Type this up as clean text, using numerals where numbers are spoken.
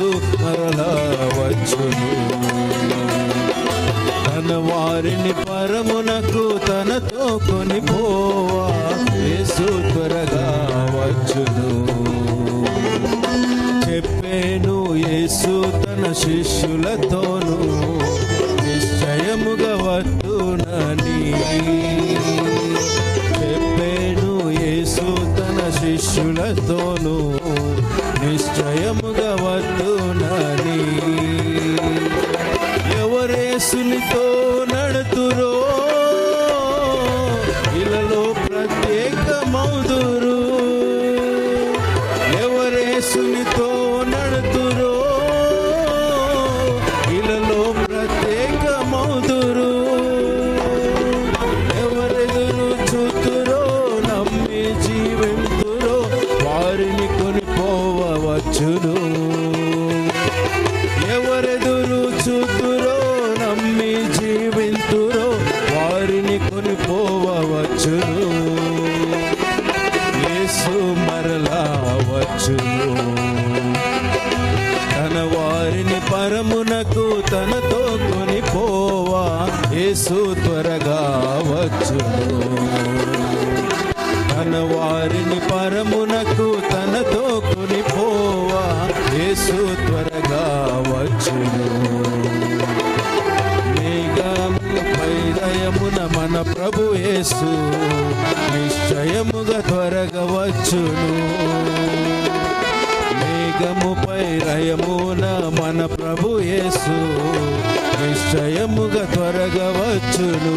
యేసు మరలా వచ్చును. తన వారిని పరమునకు తనతో కొనిపోవా యేసు త్వరగా వచ్చును. చెప్పేను యేసు తన శిష్యులతోను నిశ్చయముగా వద్దునని. చెప్పేను యేసు తన శిష్యులతోను నిశ్చయముగా వద్దునని. ఎవరేసునితో నడుతురో ఇలలో ప్రత్యేకమౌదురు. ఎవరేసునితో నడుతురో ఇలలో ప్రత్యేకమౌదురు. ఎవరెదురు చూతురో నమ్మి జీవింతురో వారిని కొనిపోవచ్చును. ఎవరెదురు చూతురో నమ్మి జీవింతురో వారిని కొనిపోవచ్చును. యేసు మరలా వచ్చును. తన వారిని పరమునకు తనతో కొనిపోవా యేసు త్వరగా వచ్చును. తన వారిని పరమునకు తనతో కొనిపోవా యేసు త్వరగా వచ్చును. మేఘముపై దయమున మన ప్రభు యేసు నిశ్చయముగా త్వరగా వచ్చును. మేఘముపై రయమున మన ప్రభు యేసు నిశ్చయముగా త్వరగా వచ్చును.